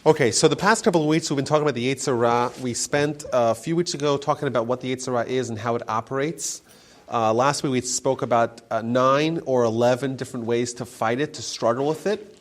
Okay, so the past couple of weeks we've been talking about the Yetzer. We spent a few weeks ago talking about what the Yetzer is and how it operates. Last week we spoke about 9 or 11 different ways to fight it, to struggle with it.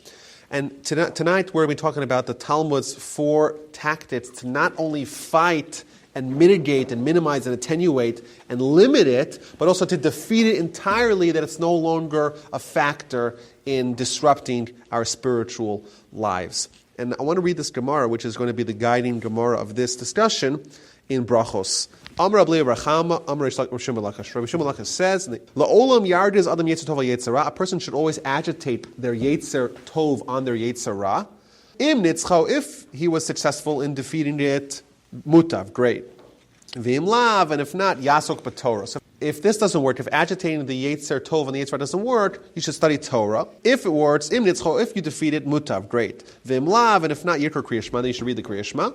And tonight we're going to be talking about the Talmud's 4 tactics to not only fight and mitigate and minimize and attenuate and limit it, but also to defeat it entirely, that it's no longer a factor in disrupting our spiritual lives. And I want to read this Gemara, which is going to be the guiding Gemara of this discussion in Brachos. Amar Ablei Rachama, Amar Rabbi Shimon Lakish. Rabbi Shimon Lakish says, "La'olam yardiz adam yetzer tov yetzera." A person should always agitate their yetzer tov on their yetzera. Im nitzcho, if he was successful in defeating it, mutav, great. V'im lav, and if not, yasok b'torah. So if this doesn't work, if agitating the yetzer tov and the yetzera doesn't work, you should study Torah. If it works, im nitzcho, if you defeat it, mutav, great. V'im lav, and if not, yikra Kriya Shema, then you should read the Kriya Shema.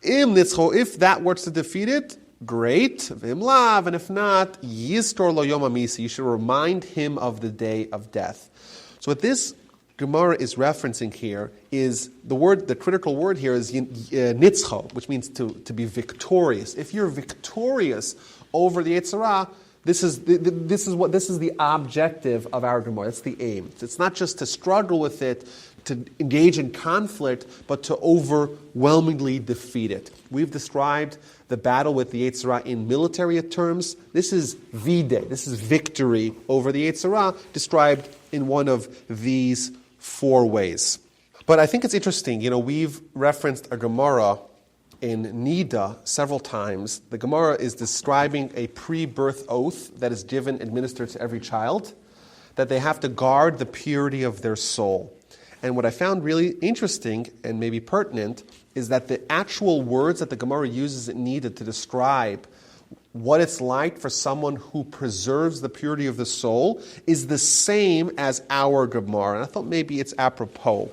Im nitzcho, if that works to defeat it, great. V'im lav, and if not, yistor lo yom hamisi, you should remind him of the day of death. So what this Gemara is referencing here is the critical word here is nitzcho, which means to be victorious. If you're victorious over the Yetzer, this is the objective of our Gemara. That's the aim. It's not just to struggle with it, to engage in conflict, but to overwhelmingly defeat it. We've described the battle with the Yetzer in military terms. This is V-Day. This is victory over the Yetzer, described in one of these 4 ways. But I think it's interesting, we've referenced a Gemara in Nida several times. The Gemara is describing a pre-birth oath that is administered to every child, that they have to guard the purity of their soul. And what I found really interesting and maybe pertinent is that the actual words that the Gemara uses in Nida to describe what it's like for someone who preserves the purity of the soul is the same as our Gemara. And I thought maybe it's apropos.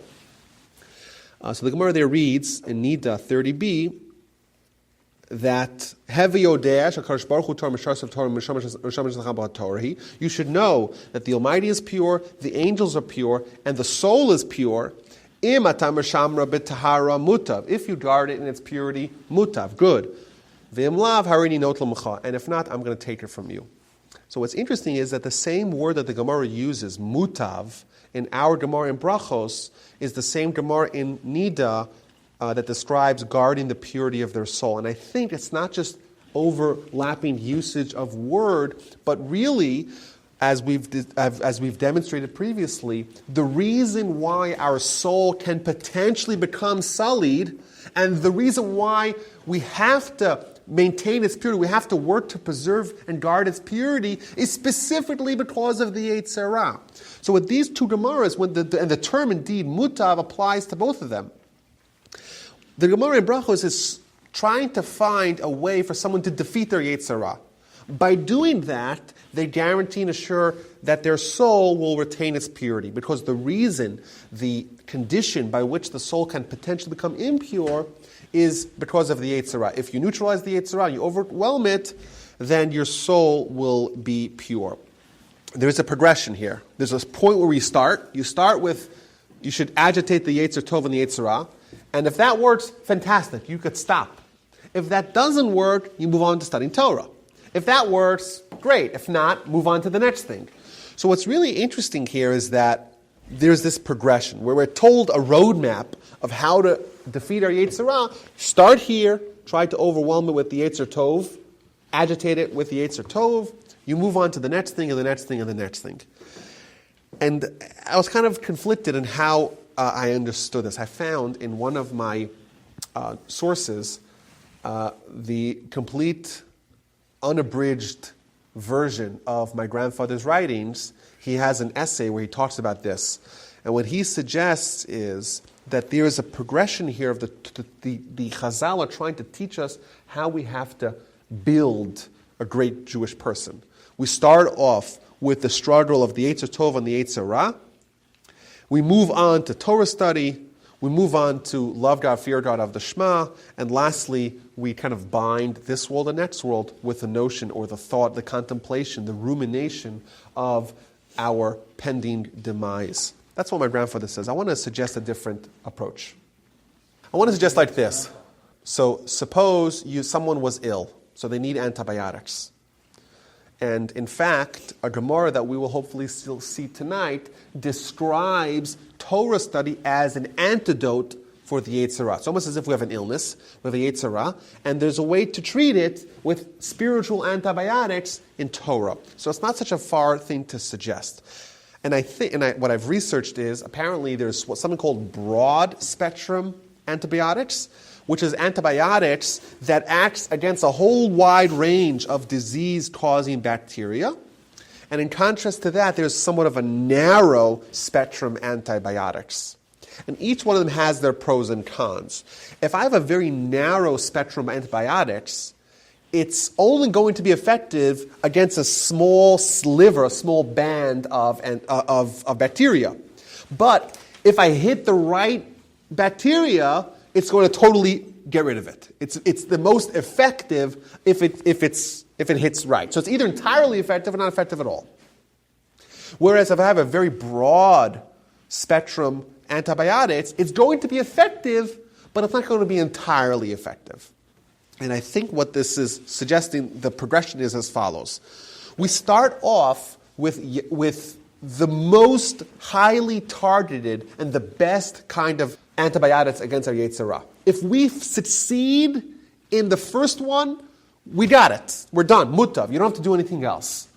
So the Gemara there reads in Nida 30b that you should know that the Almighty is pure, the angels are pure, and the soul is pure. If you guard it in its purity, mutav, good. And if not, I'm going to take it from you. So what's interesting is that the same word that the Gemara uses, mutav, in our Gemara in Brachos, is the same Gemara in Nida that describes guarding the purity of their soul. And I think it's not just overlapping usage of word, but really, as we've demonstrated previously, the reason why our soul can potentially become sullied, and the reason why we have to maintain its purity, we have to work to preserve and guard its purity, is specifically because of the Yetzer. So with these 2 Gemaras, and the term indeed mutav applies to both of them, the Gemara in Brachos is trying to find a way for someone to defeat their Yetzer. By doing that, they guarantee and assure that their soul will retain its purity, because the condition by which the soul can potentially become impure is because of the Yetzer. If you neutralize the Yetzer, you overwhelm it, then your soul will be pure. There's a progression here. There's a point where you start. You start with, you should agitate the Yetzer Tov and the Yetzer, and if that works, fantastic, you could stop. If that doesn't work, you move on to studying Torah. If that works, great. If not, move on to the next thing. So what's really interesting here is that there's this progression where we're told a roadmap of how to defeat our Yetzer. Start here, try to overwhelm it with the Yetzer Tov, agitate it with the Yetzer Tov, you move on to the next thing and the next thing and the next thing. And I was kind of conflicted in how I understood this. I found in one of my sources the complete unabridged version of my grandfather's writings. He has an essay where he talks about this. And what he suggests is that there is a progression here of the Chazal are trying to teach us how we have to build a great Jewish person. We start off with the struggle of the Yetzer Tov and the Yetzer. We move on to Torah study. We move on to love God, fear God of the Shema. And lastly, we kind of bind this world and next world with the notion or the thought, the contemplation, the rumination of our pending demise. That's what my grandfather says. I want to suggest a different approach. I want to suggest like this. So suppose someone was ill, so they need antibiotics. And in fact, a Gemara that we will hopefully still see tonight describes Torah study as an antidote for the Yetzer. It's almost as if we have an illness, we have a Yetzer, and there's a way to treat it with spiritual antibiotics in Torah. So it's not such a far thing to suggest. And I think, what I've researched is, apparently there's something called broad spectrum antibiotics, which is antibiotics that acts against a whole wide range of disease-causing bacteria. And in contrast to that, there's somewhat of a narrow spectrum antibiotics. And each one of them has their pros and cons. If I have a very narrow spectrum of antibiotics, it's only going to be effective against a small sliver, a small band of bacteria. But if I hit the right bacteria, it's going to totally get rid of it. It's the most effective if it hits right. So it's either entirely effective or not effective at all. Whereas if I have a very broad spectrum antibiotics, it's going to be effective, but it's not going to be entirely effective. And I think what this is suggesting, the progression is as follows. We start off with the most highly targeted and the best kind of antibiotics against our Yetzer. If we succeed in the first one, we got it. We're done. Mutav. You don't have to do anything else.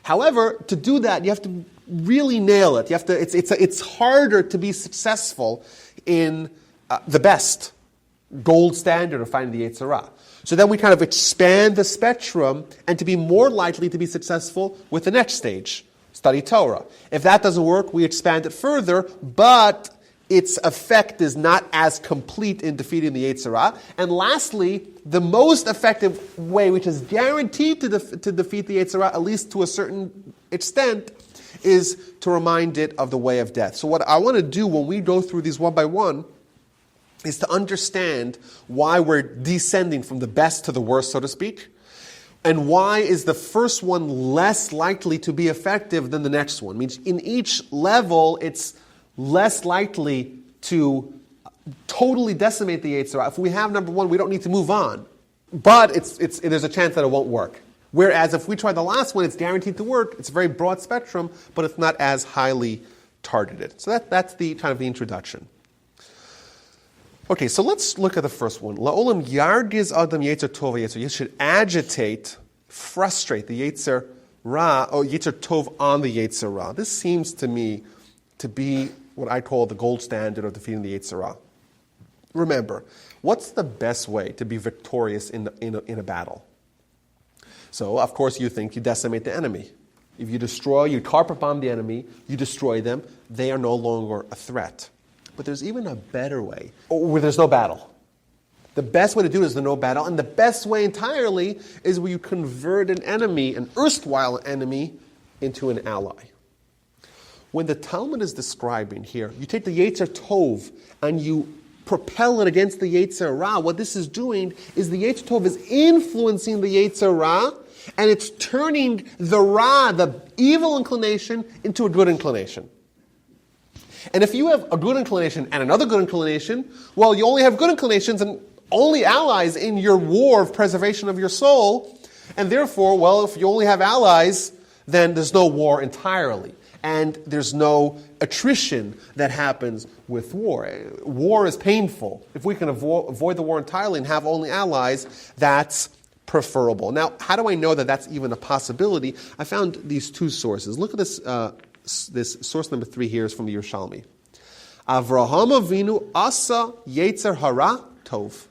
However, to do that, you have to really nail it. You have to. It's harder to be successful in the best gold standard of finding the Yetzer. So then we kind of expand the spectrum and to be more likely to be successful with the next stage, study Torah. If that doesn't work, we expand it further, but its effect is not as complete in defeating the Yetzer. And lastly, the most effective way, which is guaranteed to defeat the Yetzer, at least to a certain extent, is to remind it of the way of death. So what I want to do when we go through these one by one is to understand why we're descending from the best to the worst, so to speak, and why is the first one less likely to be effective than the next one. It means in each level, it's less likely to totally decimate the Yetzer. If we have number one, we don't need to move on. But there's a chance that it won't work. Whereas if we try the last one, it's guaranteed to work. It's a very broad spectrum, but it's not as highly targeted. So that's the kind of the introduction. Okay, so let's look at the first one. La'olam yargiz adam Yetzer tov Yetzer. You should agitate, frustrate the Yetzer Ra, or Yetzer tov on the Yetzer Ra. This seems to me to be what I call the gold standard of defeating the Yetzer Ra. Remember, what's the best way to be victorious in a battle? So, of course, you think you decimate the enemy. If you carpet bomb the enemy, you destroy them, they are no longer a threat. But there's even a better way, where there's no battle. The best way to do it is the no battle, and the best way entirely is where you convert an enemy, an erstwhile enemy, into an ally. When the Talmud is describing here, you take the Yetzer Tov and you propel it against the Yetzer Ra. What this is doing is the Yetzer Tov is influencing the Yetzer Ra, and it's turning the Ra, the evil inclination, into a good inclination. And if you have a good inclination and another good inclination, well, you only have good inclinations and only allies in your war of preservation of your soul, and therefore, well, if you only have allies, then there's no war entirely. And there's no attrition that happens with war. War is painful. If we can avoid the war entirely and have only allies, that's preferable. Now, how do I know that that's even a possibility? I found these two sources. Look at this. This source number 3 here is from the Yerushalmi. Avraham Avinu asa Yetzer hara tov.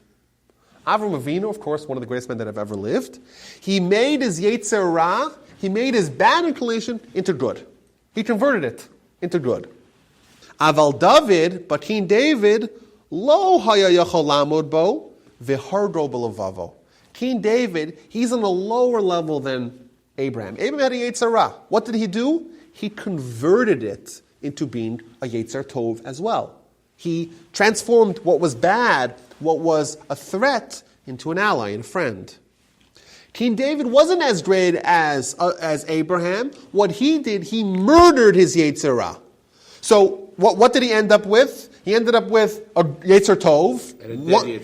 Avraham Avinu, of course, one of the greatest men that have ever lived. He made his Yetzer Ra, he made his bad inclination into good. He converted it into good. Aval David, but King David, lo haya yachol lamod bo v'hardo b'levavo. King David, he's on a lower level than Abraham. Abraham had a Yetzer Ra. What did he do? He converted it into being a Yetzer Tov as well. He transformed what was bad, what was a threat, into an ally and a friend. King David wasn't as great as Abraham. What he did, he murdered his Yetzer Ra. So what did he end up with? He ended up with a Yetzer Tov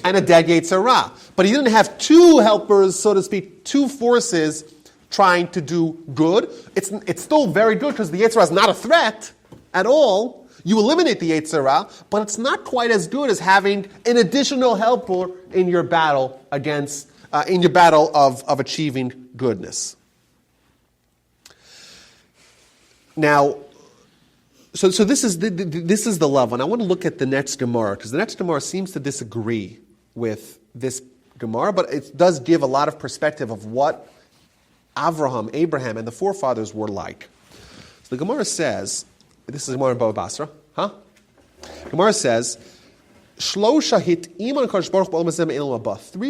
and a dead Yetzer Ra. But he didn't have two helpers, so to speak, two forces trying to do good. It's still very good because the Yetzer Ra is not a threat at all. You eliminate the Yetzer Ra, but it's not quite as good as having an additional helper in your battle of achieving goodness. Now, so this is the level, and I want to look at the next Gemara because the next Gemara seems to disagree with this Gemara, but it does give a lot of perspective of what Abraham, and the forefathers were like. So the Gemara says, this is Gemara in Bava Basra, Gemara says, three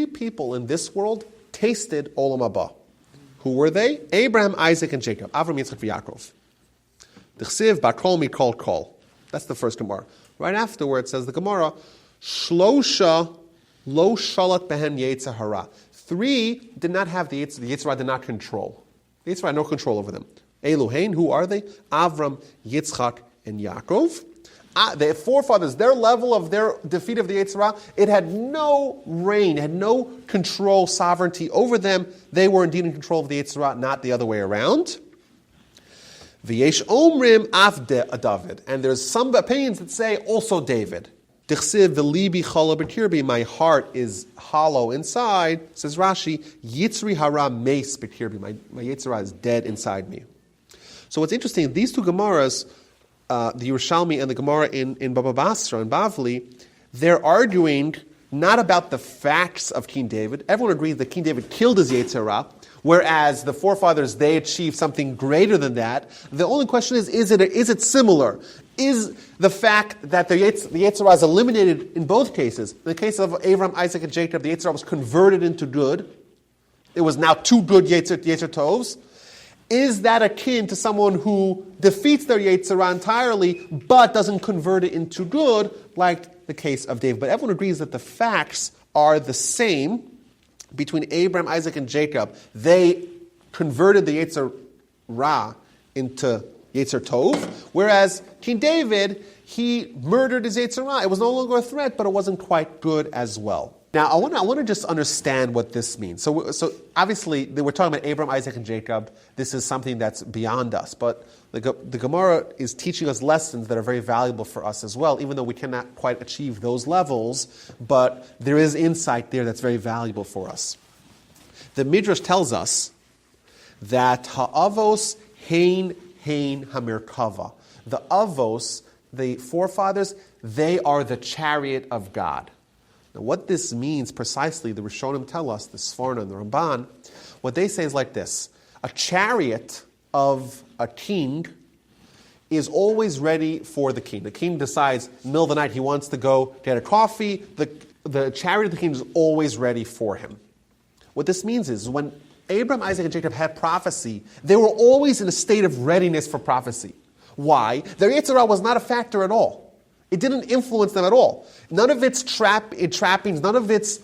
people in this world tasted Olam Haba. Who were they? Abraham, Isaac, and Jacob. Avram, Yitzchak, Yaakov. D'chsiv bakol mikol kol. That's the first Gemara. Right afterwards says the Gemara, Shlosha lo shalat behen Yetzer Hara. Three did not have the Yetzer Hara did not control. The Yetzer Hara had no control over them. Elohein, who are they? Avram, Yitzchak, and Yaakov. The forefathers, their level of their defeat of the Yetzer Hara, it had no reign, had no control, sovereignty over them. They were indeed in control of the Yetzer Hara, not the other way around. V'yesh omrim af David. And there's some opinions that say also David. D'chsiv v'libi chala b'kirbi. My heart is hollow inside. Says Rashi, Yitzri hara meis b'kirbi. My Yetzer Hara is dead inside me. So what's interesting, these two Gemaras, the Yerushalmi and the Gemara in Baba Basra and Bavli, they're arguing not about the facts of King David. Everyone agrees that King David killed his Yetzer Hara, whereas the forefathers, they achieved something greater than that. The only question is it similar? Is the fact that the Yetzer Hara is eliminated in both cases? In the case of Abraham, Isaac, and Jacob, the Yetzer Hara was converted into good. It was now two good Yetzer Tovs. Is that akin to someone who defeats their Yetzer Hara entirely, but doesn't convert it into good, like the case of David? But everyone agrees that the facts are the same between Abraham, Isaac, and Jacob. They converted the Yetzer Hara into Yetzer Tov, whereas King David, he murdered his Yetzer Hara. It was no longer a threat, but it wasn't quite good as well. Now, I want to just understand what this means. So obviously, we're talking about Abraham, Isaac, and Jacob. This is something that's beyond us. But the Gemara is teaching us lessons that are very valuable for us as well, even though we cannot quite achieve those levels. But there is insight there that's very valuable for us. The Midrash tells us that ha'avos hein hamirkava. The avos, the forefathers, they are the chariot of God. Now, what this means precisely, the Rishonim tell us, the Sforno and the Ramban, what they say is like this. A chariot of a king is always ready for the king. The king decides in the middle of the night he wants to go get a coffee. The chariot of the king is always ready for him. What this means is when Abraham, Isaac, and Jacob had prophecy, they were always in a state of readiness for prophecy. Why? Their Yetzer Hara was not a factor at all. It didn't influence them at all. None of its trappings, none of its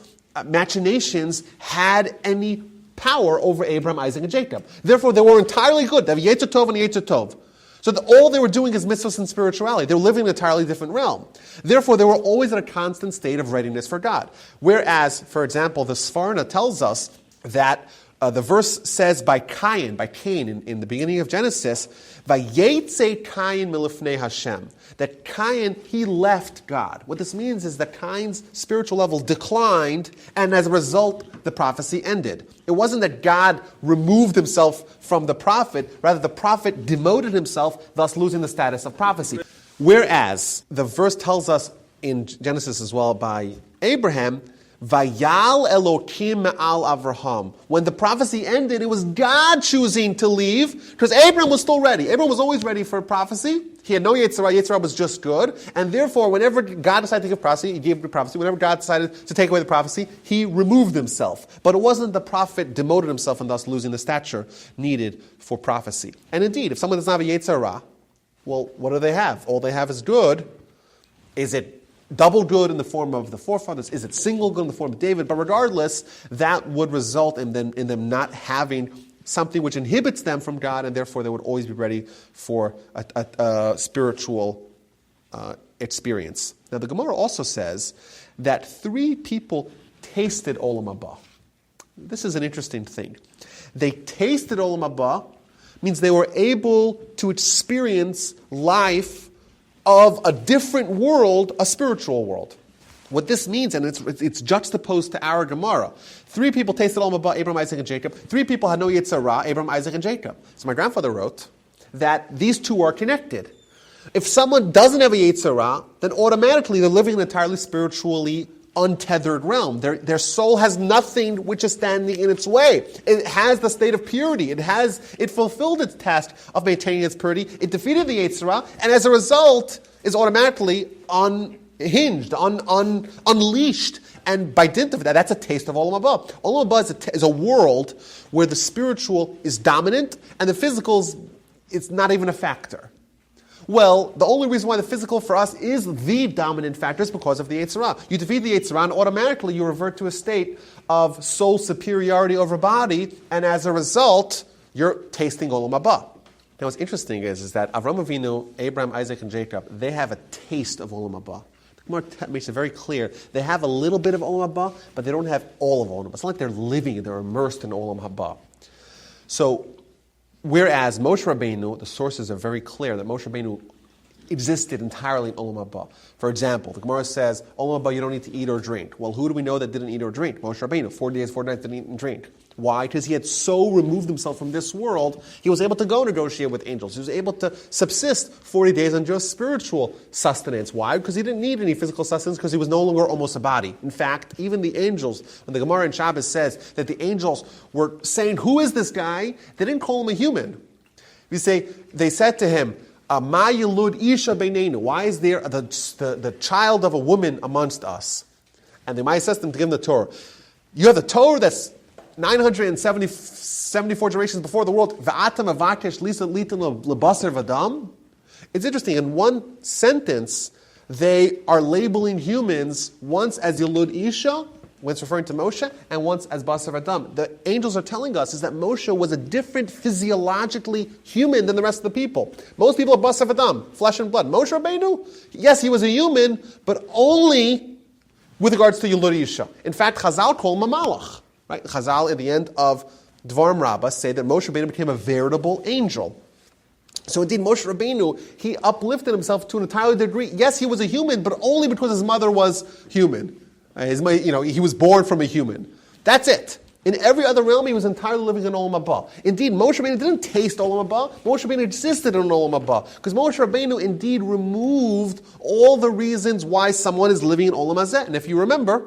machinations had any power over Abraham, Isaac, and Jacob. Therefore, they were entirely good. They have Yetzer Tov and Yetzer Tov. So all they were doing is mitzvahs and spirituality. They were living in an entirely different realm. Therefore, they were always in a constant state of readiness for God. Whereas, for example, the Sforno tells us that the verse says by Cain in the beginning of Genesis, Vayetze Cain milifnei Hashem, that Cain, he left God. What this means is that Cain's spiritual level declined, and as a result, the prophecy ended. It wasn't that God removed himself from the prophet, rather the prophet demoted himself, thus losing the status of prophecy. Whereas the verse tells us in Genesis as well by Abraham, Vayal Elokim al Avraham. When the prophecy ended, it was God choosing to leave, because Abraham was still ready. Abraham was always ready for prophecy. He had no Yetzer Hara. Yetzer Hara was just good. And therefore, whenever God decided to give prophecy, he gave the prophecy. Whenever God decided to take away the prophecy, he removed himself. But it wasn't the prophet demoted himself and thus losing the stature needed for prophecy. And indeed, if someone does not have a Yetzer Hara, well, what do they have? All they have is good. Is it double good in the form of the forefathers? Is it single good in the form of David? But regardless, that would result in them not having something which inhibits them from God, and therefore they would always be ready for a spiritual experience. Now, the Gemara also says that 3 people tasted Olam Haba. This is an interesting thing. They tasted Olam Haba, means they were able to experience life of a different world, a spiritual world. What this means, and it's juxtaposed to our Gemara. 3 people tasted Olam Haba, Abraham, Isaac, and Jacob. 3 people had no Yetzer Ra, Abraham, Isaac, and Jacob. So my grandfather wrote that these 2 are connected. If someone doesn't have a Yetzer Ra, then automatically they're living an entirely spiritually untethered realm. Their soul has nothing which is standing in its way. It has the state of purity. It fulfilled its task of maintaining its purity. It defeated the Yetzer Ra, and as a result is automatically unhinged, unleashed. And by dint of that, that's a taste of Olam Haba. Olam Haba is a world where the spiritual is dominant and the physical it's not even a factor. Well, the only reason why the physical for us is the dominant factor is because of the Yetzer Ra. You defeat the Yetzer Ra, and automatically you revert to a state of soul superiority over body, and as a result, you're tasting Olam Haba. Now, what's interesting is that Avraham Avinu, Abraham, Isaac, and Jacob, they have a taste of Olam Haba. The Gemara makes it very clear. They have a little bit of Olam Haba, but they don't have all of Olam Haba. It's not like they're living it, they're immersed in Olam Haba. So, whereas Moshe Rabbeinu, the sources are very clear that Moshe Rabbeinu existed entirely in Olam Haba. For example, the Gemara says, Olam Haba, you don't need to eat or drink. Well, who do we know that didn't eat or drink? Moshe Rabbeinu, 40 days, 40 nights didn't eat and drink. Why? Because he had so removed himself from this world, he was able to go negotiate with angels. He was able to subsist 40 days on just spiritual sustenance. Why? Because he didn't need any physical sustenance because he was no longer almost a body. In fact, even the angels, when the Gemara in Shabbos says that the angels were saying, who is this guy? They didn't call him a human. They said to him, Ma yilud isha beinenu. Why is there the child of a woman amongst us? And the Maya says to them to give him the Torah. You have the Torah that's 974 generations before the world. V'atam avakesh litan lebasar v'adam. It's interesting. In one sentence, they are labeling humans once as yilud isha, when it's referring to Moshe, and once as Basar Adam. The angels are telling us is that Moshe was a different physiologically human than the rest of the people. Most people are Basar Adam, flesh and blood. Moshe Rabbeinu, yes, he was a human, but only with regards to Yilud Isha. In fact, Chazal call him a malach. Right? Chazal, at the end of Dvarim Rabbah, say that Moshe Rabbeinu became a veritable angel. So indeed, Moshe Rabbeinu, he uplifted himself to an entirely degree. Yes, he was a human, but only because his mother was human. He was born from a human. That's it. In every other realm, he was entirely living in Olam Haba. Indeed, Moshe Rabbeinu didn't taste Olam Haba. Moshe Rabbeinu existed in Olam Haba. Because Moshe Rabbeinu indeed removed all the reasons why someone is living in Olam Hazeh. And if you remember,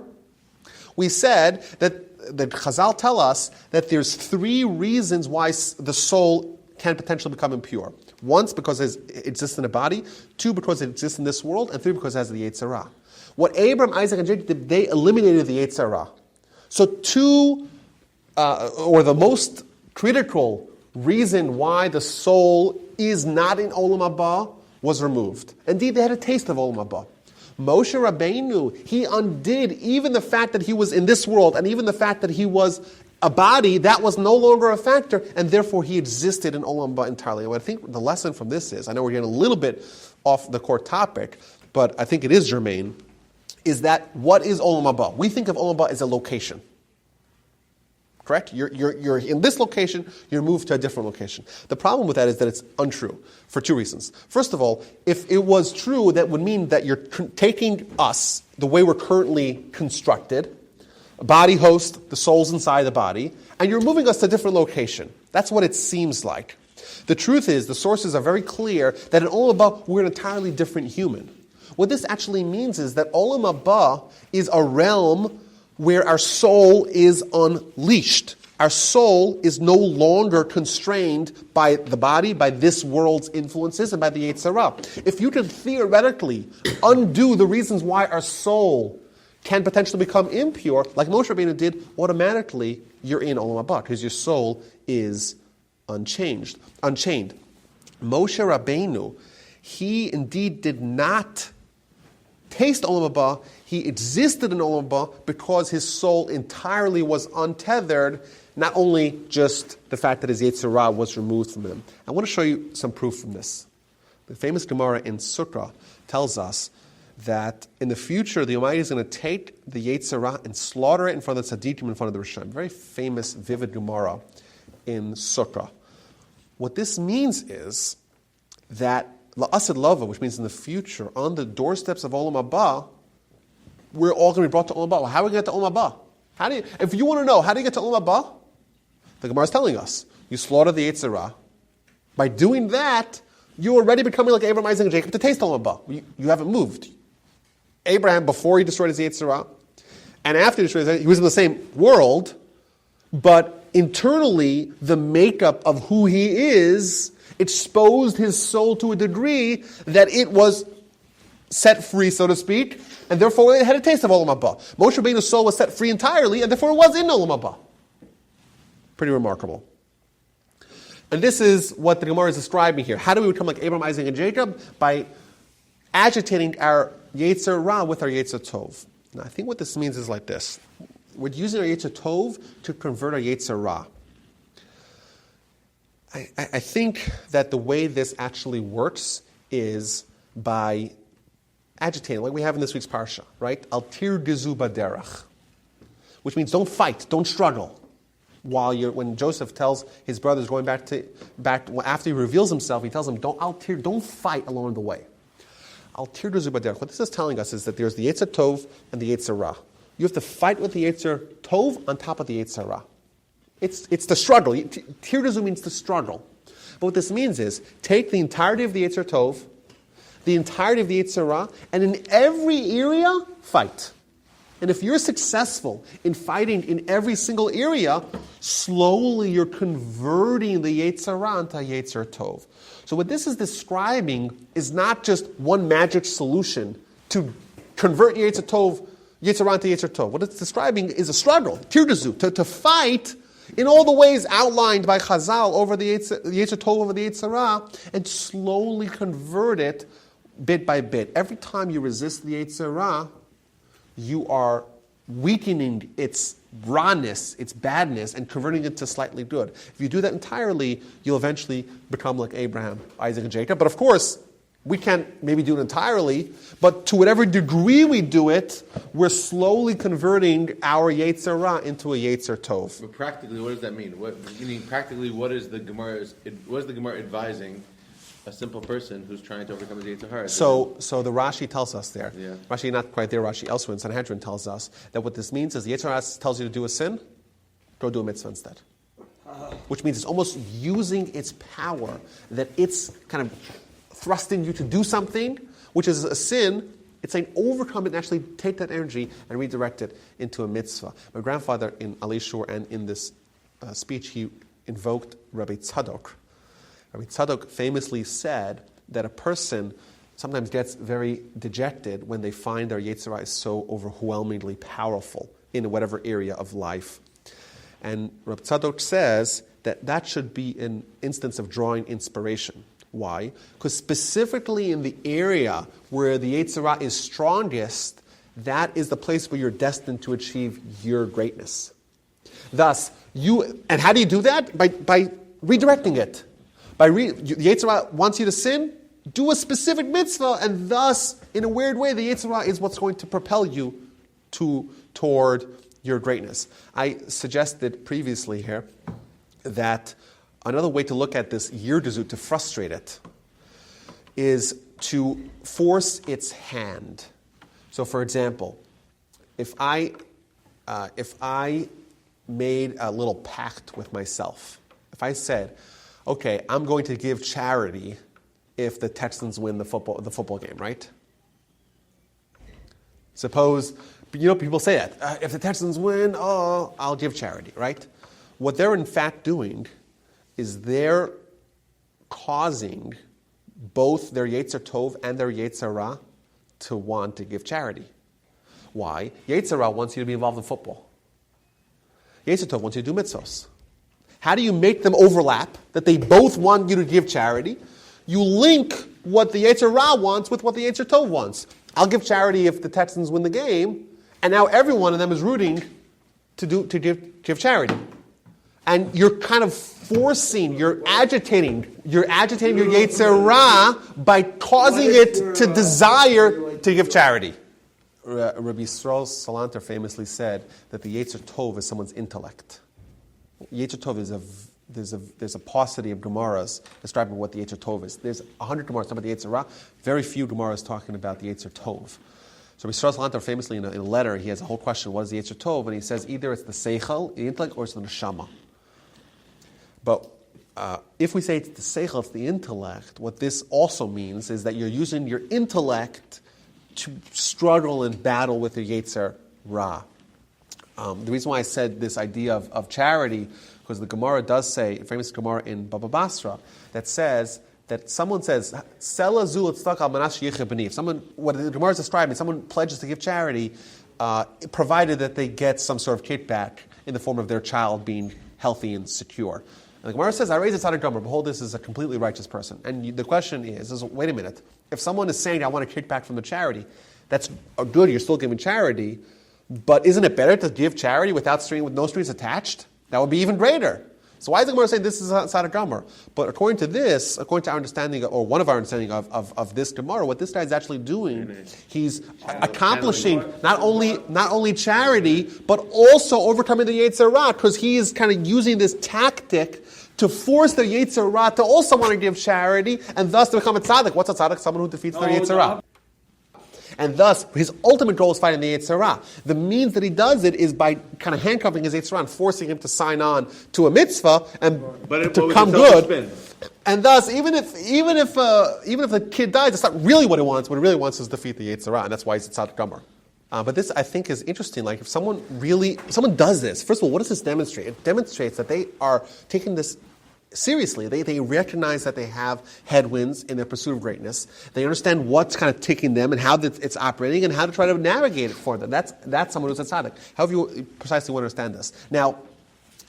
we said that Chazal tell us that there's 3 reasons why the soul can potentially become impure. Once, because it exists in a body. 2, because it exists in this world. And 3, because it has the Yetzer Ra. What Abraham, Isaac, and Jacob did, they eliminated the Yetzer Ra. So the most critical reason why the soul is not in Olam Haba was removed. Indeed, they had a taste of Olam Haba. Moshe Rabbeinu, he undid even the fact that he was in this world, and even the fact that he was a body, that was no longer a factor, and therefore he existed in Olam Haba entirely. And what I think the lesson from this is, I know we're getting a little bit off the core topic, but I think it is germane, is that what is Olam Haba? We think of Olam Haba as a location. Correct? You're in this location, you're moved to a different location. The problem with that is that it's untrue for 2 reasons. First of all, if it was true, that would mean that you're taking us, the way we're currently constructed, a body host, the soul's inside the body, and you're moving us to a different location. That's what it seems like. The truth is, the sources are very clear that in Olam Haba, we're an entirely different human. What this actually means is that Olam Haba is a realm where our soul is unleashed. Our soul is no longer constrained by the body, by this world's influences, and by the Yetzer Ra. If you can theoretically undo the reasons why our soul can potentially become impure, like Moshe Rabbeinu did, automatically you're in Olam Haba, because your soul is unchained. Moshe Rabbeinu, he indeed did not taste Olam Haba. He existed in Olam Haba because his soul entirely was untethered, not only just the fact that his Yetzer Ra was removed from him. I want to show you some proof from this. The famous Gemara in Sukkah tells us that in the future, the Almighty is going to take the Yetzer Ra and slaughter it in front of the Tzaddikim, in front of the Rishon. Very famous, vivid Gemara in Sukkah. What this means is that La'asid Lava, which means in the future, on the doorsteps of Olam Haba, we're all going to be brought to Olam Haba. Well, how do we get to Olam Haba? If you want to know, how do you get to Olam Haba? The Gemara is telling us, you slaughter the Yetzer Ra. By doing that, you're already becoming like Abraham, Isaac, and Jacob to taste Olam Haba. You haven't moved. Abraham, before he destroyed his Yetzer Ra, and after he destroyed his, he was in the same world, but internally, the makeup of who he is exposed his soul to a degree that it was set free, so to speak, and therefore it had a taste of Olam Haba. Moshe Rabbeinu's soul was set free entirely, and therefore it was in Olam Haba. Pretty remarkable. And this is what the Gemara is describing here. How do we become like Abraham, Isaac, and Jacob? By agitating our Yetzer Ra with our Yetzer Tov. Now, I think what this means is like this. We're using our Yetzer Tov to convert our Yetzer Ra. I think that the way this actually works is by agitating, like we have in this week's parsha, right? Al tir gezu baderach, which means don't fight, don't struggle. When Joseph tells his brothers going back after he reveals himself, he tells them, don't fight along the way. Al tir gezu baderach. What this is telling us is that there's the Yetzer Tov and the Yetzer Ra. You have to fight with the Yetzer Tov on top of the Yetzer Ra. It's the struggle. Tirdazu means the struggle. But what this means is, take the entirety of the Yetzer Tov, the entirety of the Yetzer Ra, and in every area, fight. And if you're successful in fighting in every single area, slowly you're converting the Yetzer Ra into Yetzer Tov. So what this is describing is not just one magic solution to convert Yetzer Ra into Yetzer Tov. What it's describing is a struggle, tirdazu, to fight in all the ways outlined by Chazal over the Yetzer Tov over the Yetzer Ra, and slowly convert it bit by bit. Every time you resist the Yetzer Ra, you are weakening its rawness, its badness, and converting it to slightly good. If you do that entirely, you'll eventually become like Abraham, Isaac, and Jacob. But of course, we can't maybe do it entirely, but to whatever degree we do it, we're slowly converting our Yetzer Ra into a Yetzer Tov. But practically, what does that mean? Practically, what is the Gemara advising a simple person who's trying to overcome his Yetzer Hara? So the Rashi tells us there. Yeah. Rashi, not quite there, Rashi elsewhere in Sanhedrin tells us that what this means is the Yetzer Hara tells you to do a sin, go do a mitzvah instead. Which means it's almost using its power, that it's kind of thrusting you to do something, which is a sin. It's saying overcome it and actually take that energy and redirect it into a mitzvah. My grandfather in Ali Shur and in this speech, he invoked Rabbi Tzadok. Rabbi Tzadok famously said that a person sometimes gets very dejected when they find their Yetzer Ra is so overwhelmingly powerful in whatever area of life. And Rabbi Tzadok says that should be an instance of drawing inspiration. Why? Because specifically in the area where the Yetzer Ra is strongest, that is the place where you're destined to achieve your greatness. Thus, and how do you do that? By redirecting it. The Yetzer Ra wants you to sin, do a specific mitzvah, and thus, in a weird way, the Yetzer Ra is what's going to propel you toward your greatness. I suggested previously here that another way to look at this yirduzu, to frustrate it, is to force its hand. So, for example, if I made a little pact with myself, if I said, okay, I'm going to give charity if the Texans win the football game, right? Suppose, people say that. If the Texans win, I'll give charity, right? What they're in fact doing is they're causing both their Yetzer Tov and their Yetzer Ra to want to give charity. Why? Yetzer Ra wants you to be involved in football. Yetzer Tov wants you to do mitzvos. How do you make them overlap, that they both want you to give charity? You link what the Yetzer Ra wants with what the Yetzer Tov wants. I'll give charity if the Texans win the game, and now every one of them is rooting to give charity. And you're kind of you're agitating your Yetzer Ra by causing it to desire to give charity. Rabbi Yisrael Salanter famously said that the Yetzer Tov is someone's intellect. Yetzer Tov is there's a paucity of Gemaras describing what the Yetzer Tov is. There's 100 Gemaras talking about the Yetzer Ra, very few Gemaras talking about the Yetzer Tov. So Rabbi Yisrael Salanter famously in a letter, he has a whole question, what is the Yetzer Tov? And he says either it's the Seichel, the intellect, or it's the Neshama. But if we say it's the Seichel, it's the intellect, what this also means is that you're using your intellect to struggle and battle with the Yetzer Ra. The reason why I said this idea of charity, because the Gemara does say, a famous Gemara in Baba Basra, that says that someone says, "Sela zul tzedakah al manas sheyicheh b'ni." If someone, what the Gemara is describing, someone pledges to give charity, provided that they get some sort of kickback in the form of their child being healthy and secure. And the Gemara says, "I raise a tzaddik gomer. Behold, this is a completely righteous person." And the question is, wait a minute. If someone is saying, "I want a kickback from the charity," that's good. You're still giving charity, but isn't it better to give charity with no strings attached? That would be even greater. So why is the Gemara saying this is a tzaddik gomer? But according to our understanding, or one of our understanding of this Gemara, what this guy is actually doing, he's accomplishing not only charity, but also overcoming the Yetzer Ra, because he is kind of using this tactic to force the Yetzer Ra to also want to give charity, and thus to become a tzaddik. What's a tzaddik? Someone who defeats the Yetzer Ra. And thus, his ultimate goal is fighting the Yetzer Ra. The means that he does it is by kind of handcuffing his Yetzer Ra and forcing him to sign on to a mitzvah and to become good. And thus, even if the kid dies, it's not really what he wants. What he really wants is to defeat the Yetzer Ra, and that's why he's a tzaddik gomer. But this, I think, is interesting. Like, if someone does this, first of all, what does this demonstrate? It demonstrates that they are taking this seriously. They recognize that they have headwinds in their pursuit of greatness. They understand what's kind of ticking them and how it's operating and how to try to navigate it for them. That's someone who's a tzaddik. However you precisely want to understand this. Now,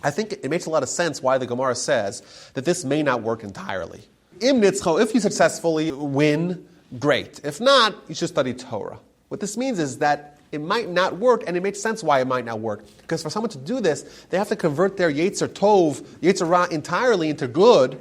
I think it makes a lot of sense why the Gemara says that this may not work entirely. Im nitzcho, if you successfully win, great. If not, you should study Torah. What this means is that it might not work, and it makes sense why it might not work. Because for someone to do this, they have to convert their Yetzer Tov, Yetzer Ra, entirely into good,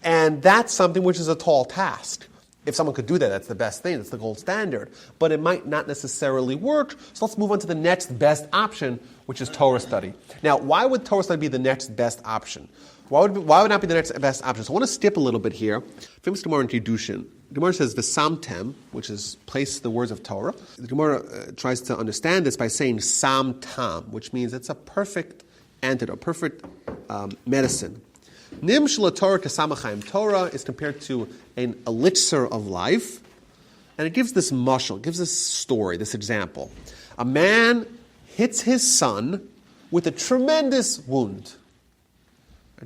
and that's something which is a tall task. If someone could do that, that's the best thing, that's the gold standard. But it might not necessarily work, so let's move on to the next best option, which is Torah study. Now, why would Torah study be the next best option? Why would it not be the next best option? So I want to skip a little bit here. Famous Gemara in Kiddushin. The Gemara says V'samtem, which is place the words of Torah. The Gemara tries to understand this by saying Sam Tam, which means it's a perfect antidote, perfect medicine. Nim Shla Torah Kasamachayim. Torah is compared to an elixir of life, and it gives this mashal, it gives this story, this example. A man hits his son with a tremendous wound.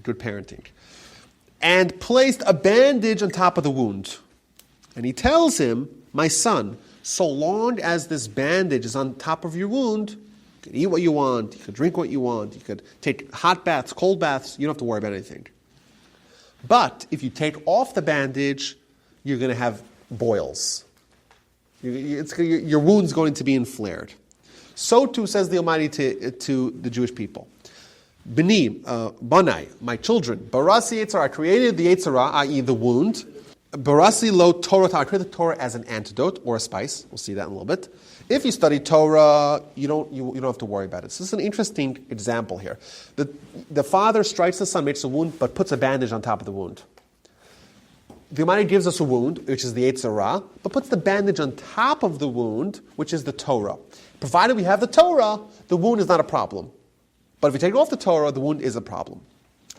Good parenting. And placed a bandage on top of the wound. And he tells him, "My son, so long as this bandage is on top of your wound, you can eat what you want, you can drink what you want, you could take hot baths, cold baths, you don't have to worry about anything. But if you take off the bandage, you're going to have boils. Your wound's going to be inflamed." So too says the Almighty to the Jewish people. B'ni, Banai, my children, Barasi Yetzer, I created the Yetzer Ra, i.e. the wound. Barasi lo Torah, I created the Torah as an antidote or a spice. We'll see that in a little bit. If you study Torah, you don't have to worry about it. So this is an interesting example here. The father strikes the son, makes a wound, but puts a bandage on top of the wound. The Almighty gives us a wound, which is the Yetzer Ra, but puts the bandage on top of the wound, which is the Torah. Provided we have the Torah, the wound is not a problem. But if you take off the Torah, the wound is a problem.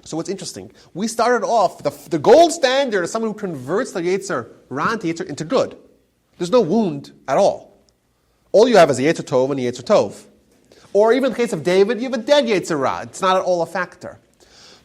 So what's interesting, we started off, the gold standard is someone who converts the Yetzer Ra into good. There's no wound at all. All you have is a Yetzer Tov and a Yetzer Tov. Or even in the case of David, you have a dead Yetzer Ra. It's not at all a factor.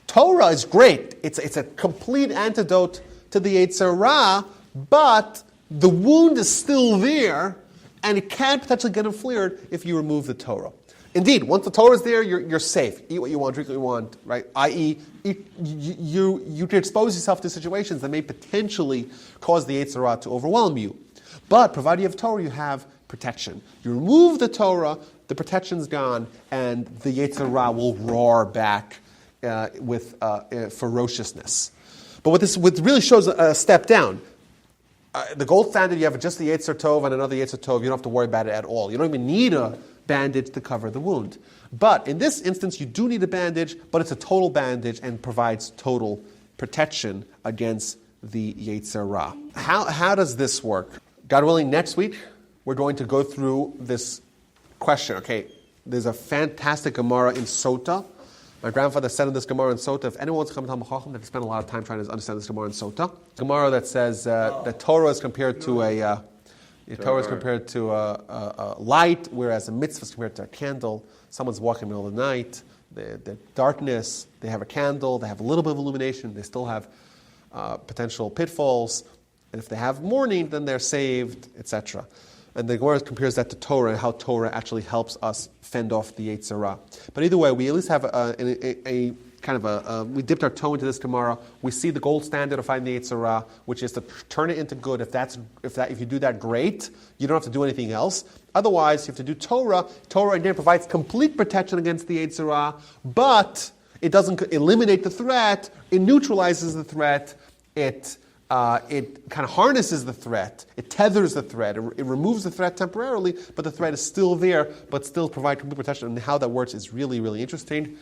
Torah is great. It's a complete antidote to the Yetzer Ra, but the wound is still there, and it can potentially get inflamed if you remove the Torah. Indeed, once the Torah is there, you're safe. Eat what you want, drink what you want, right? I.e., you can expose yourself to situations that may potentially cause the Yetzer Ra to overwhelm you. But provided you have Torah, you have protection. You remove the Torah, the protection's gone, and the Yetzer Ra will roar back with ferociousness. But what really shows a step down. the gold standard, you have just the Yetzer Tov and another Yetzer Tov. You don't have to worry about it at all. You don't even need a bandage to cover the wound. But in this instance, you do need a bandage, but it's a total bandage and provides total protection against the Yetzer Ra. How does this work? God willing, next week, we're going to go through this question. Okay, there's a fantastic Gemara in Sota. My grandfather said in this Gemara in Sota, if anyone wants to come to Talmud Chacham, they have to spend a lot of time trying to understand this Gemara in Sota. Gemara that says that Torah is compared to a light, whereas a mitzvah is compared to a candle. Someone's walking in the middle of the night, the darkness, they have a candle, they have a little bit of illumination, they still have potential pitfalls. And if they have morning, then they're saved, etc. And the Gemara compares that to Torah and how Torah actually helps us fend off the Yetzer Ra. But either way, we at least have a kind of we dipped our toe into this Gemara. We see the gold standard of fighting the Yetzer Ra, which is to turn it into good. If you do that, great. You don't have to do anything else. Otherwise, you have to do Torah. Torah again provides complete protection against the Yetzer Ra, but it doesn't eliminate the threat. It neutralizes the threat. It kind of harnesses the threat. It tethers the threat. It removes the threat temporarily, but the threat is still there, but still provides complete protection. And how that works is really, really interesting.